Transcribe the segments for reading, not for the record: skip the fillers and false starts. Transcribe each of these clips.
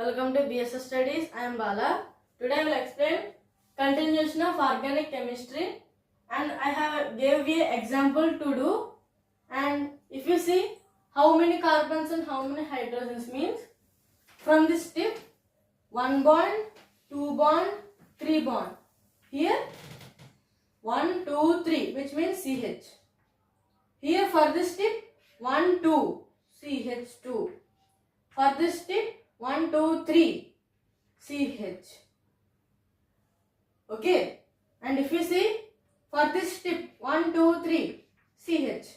Welcome to BSS Studies. I am Bala. Today I will explain continuation of organic chemistry, and I have gave you example to do. And if you see how many carbons and how many hydrogens means, from this tip 1 bond, 2 bond, 3 bond. Here 1, 2, 3, which means CH. Here for this tip 1, 2, CH2. For this tip 1, 2, 3, CH. Okay. And if you see for this tip 1, 2, 3, CH.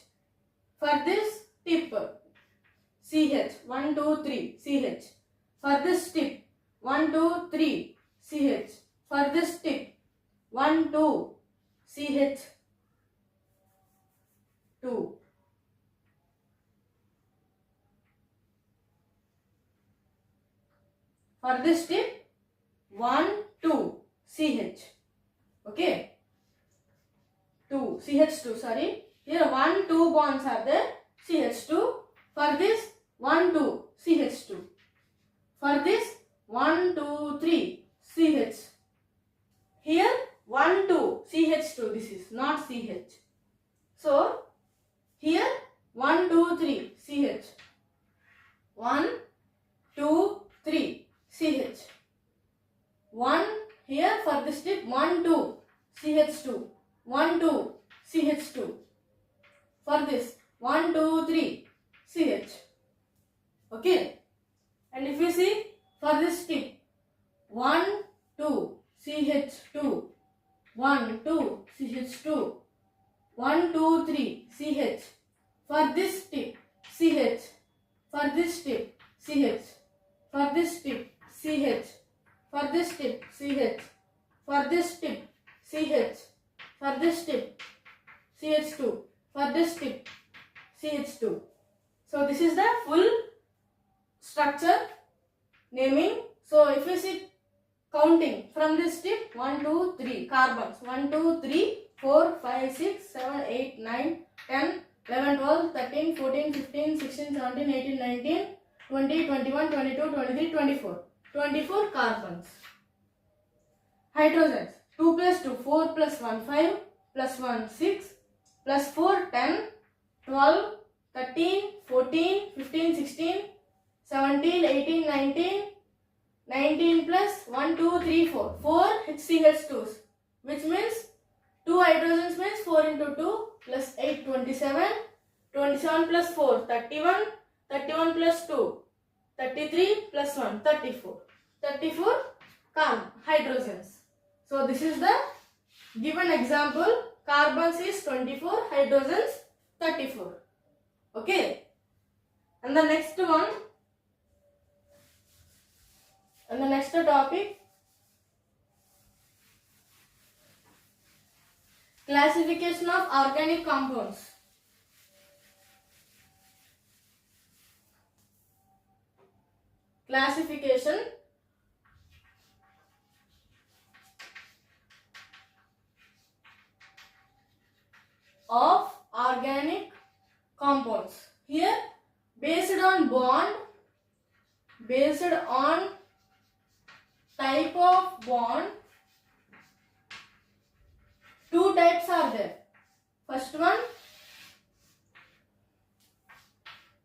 For this tip CH 1, 2, 3, CH. For this tip 1, 2, 3, CH. For this tip 1, 2, CH 2. For this tip 1, 2, CH. Okay. 2, CH2, sorry. Here 1, 2 bonds are there, CH2. For this 1, 2, CH2. For this 1, 2, 3, CH. Here 1, 2, CH2, this is not CH. So here 1, 2, 3, CH. 1, 2, 3, CH. 1 here for this tip 1, 2, CH2. 1, 2, CH2. For this 1, 2, 3, CH. Okay. And if you see for this tip 1, 2, CH2. 1, 2, CH2. 1, 2, 3, CH. For this tip CH. For this tip CH. For this tip CH. For this tip CH. For this tip CH. For this tip CH2. For this tip CH2. So this is the full structure naming. So if you see counting from this tip 1, 2, 3 carbons 1, 2, 3, 4, 5, 6, 7, 8, 9, 10, 11, 12, 13, 14, 15, 16, 17, 18, 19, 20, 21, 22, 23, 24. 24 carbons. Hydrogens 2 plus 2, 4 plus 1, 5, plus 1, 6, plus 4, 10, 12, 13, 14, 15, 16, 17, 18, 19, 19 plus 1, 2, 3, 4. 4 HCH2s, which means 2 hydrogens means 4 into 2 plus 8, 27. 27 plus 4, 31. 31 plus 2, 33 plus 1, 34. 34 hydrogens. So this is the given example. Carbons is 24, hydrogens 34. Okay. And the next one, and the next topic, classification of organic compounds. Classification of organic compounds. Here based on bond, based on type of bond, two types are there. First one,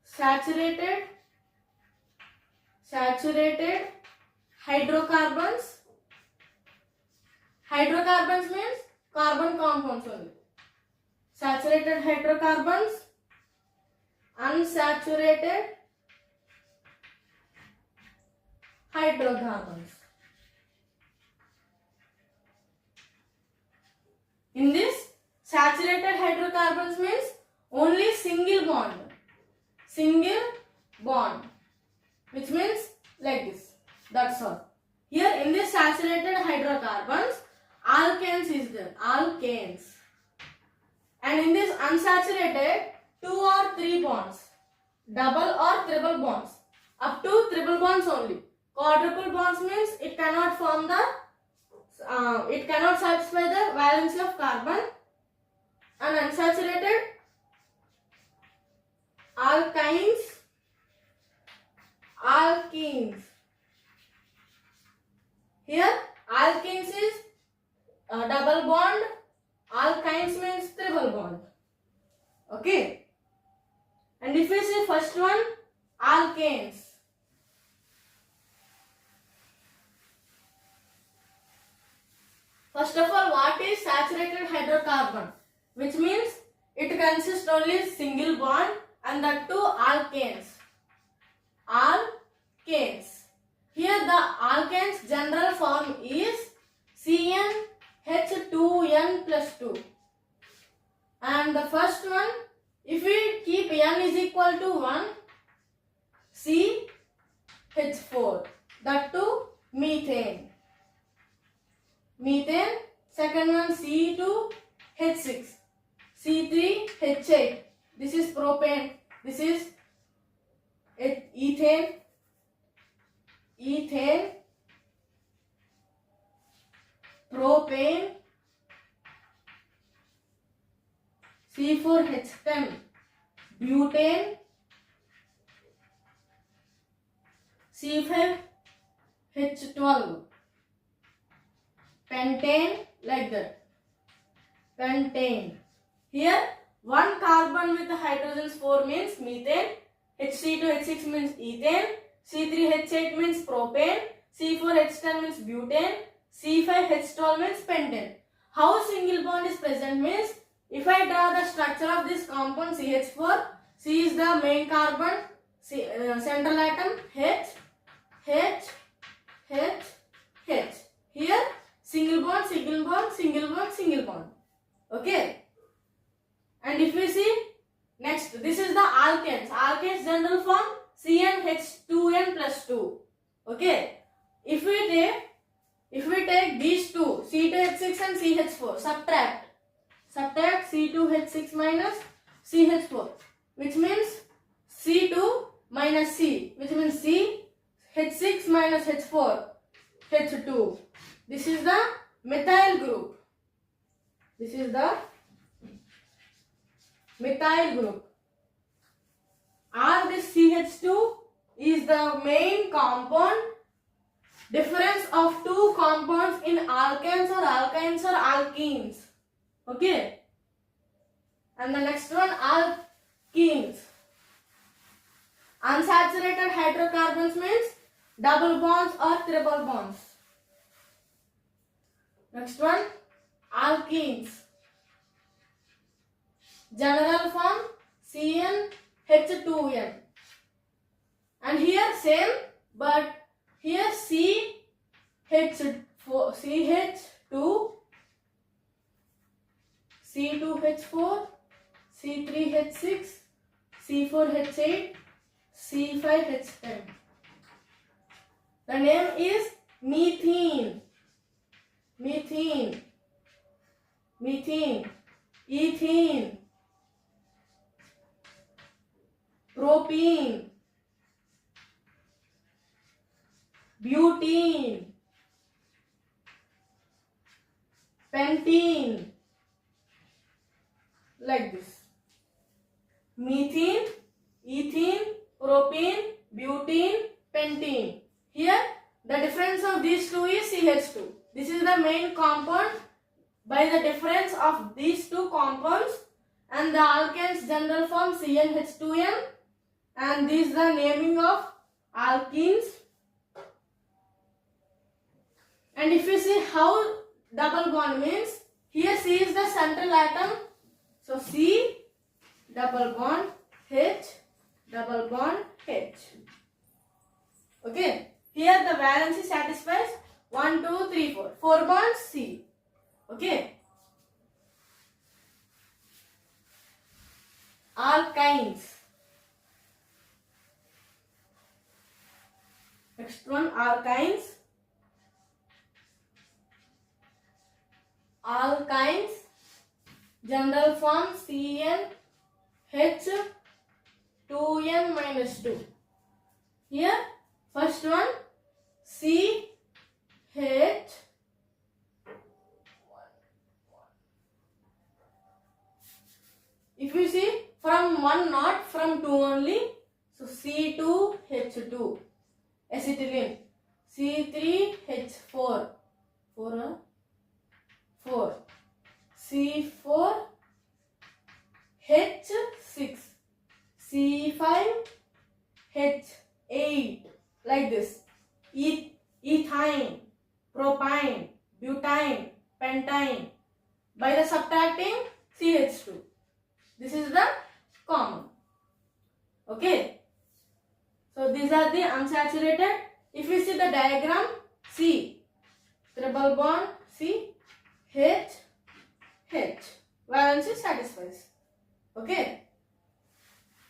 saturated hydrocarbons. Hydrocarbons means carbon compounds only. Saturated hydrocarbons, unsaturated hydrocarbons. In this, saturated hydrocarbons means only single bond, which means like this. That's all. Here in this saturated hydrocarbons, alkanes is there, alkanes. And in this unsaturated, 2 or 3 bonds, double or triple bonds, up to triple bonds only. Quadruple bonds means it cannot form the, it cannot satisfy the valency of carbon. And unsaturated, alkynes, alkenes. Here alkenes is double bond, alkynes means triple bond. Okay. And if we see first one, alkanes. First of all, what is saturated hydrocarbon? Which means it consists only single bond and that two alkanes. Alkanes. Here the alkanes general form is CnH2n plus 2. And the first one, if we keep n is equal to 1, CH4. That too methane. Methane. Second one C2H6. C3H8. This is propane. This is ethane. Ethane. Propane. C4H10. Butane. C5H12. Pentane, like that. Pentane. Here, one carbon with hydrogens 4 means methane, H3to H6 means ethane, C3H8 means propane, C4H10 means butane, C5H12 means pentane. How single bond is present means, if I draw the structure of this compound CH4, C is the main carbon, central atom, H. Here, single bond, single bond, single bond, single bond. Okay. And if we see next, this is the alkanes. Alkanes general form CnH2n plus 2. Okay. If we take these two, C2H6 and CH4, subtract C2H6 minus CH4, which means C2 minus C, which means C, H6 minus H4, H2. This is the methyl group. This is the methyl group. Or this CH2 is the main compound. Difference of two compounds in alkanes or alkynes or alkenes. Okay. And the next one, alkenes. Unsaturated hydrocarbons means double bonds or triple bonds. Next one, alkenes. General form CnH2n. And here same, but here CH4, CH2, C2H4, C3H6, C4H8, C5H10. The name is methane. Methane, ethane, propene, butene, pentene, like this. Methane, ethane, propene, butene, pentene. Here the difference of these two is CH2. This is the main compound. By the difference of these two compounds, and the alkanes general form CnH2n, and this is the naming of alkenes. And if you see how double bond means, here C is the central atom, so C double bond H double bond H. Okay, here the valency satisfies 1, 2, 3, 4. 4 bonds C. Okay. Alkynes. Next one, alkynes. Alkynes. General form CnH2n minus 2. Here, first one CH. If you see from 1 not from 2 only, so C2H2, acetylene, C3H4, 4 4 C4 H6 C5 H8 like this. Ethine, propine, butine, pentine. By the subtracting CH2. This is the common. Okay. So these are the unsaturated. If we see the diagram, C triple bond C H H. Valency satisfies. Okay.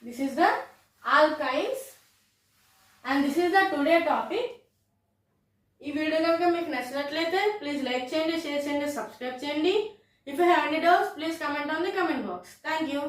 This is the alkynes. And this is the today topic. ఈ video కనుక మీకు నచ్చినట్లయితే please like చేయండి, share చేయండి, subscribe చేయండి. If you have any doubts, please comment on the comment box. Thank you.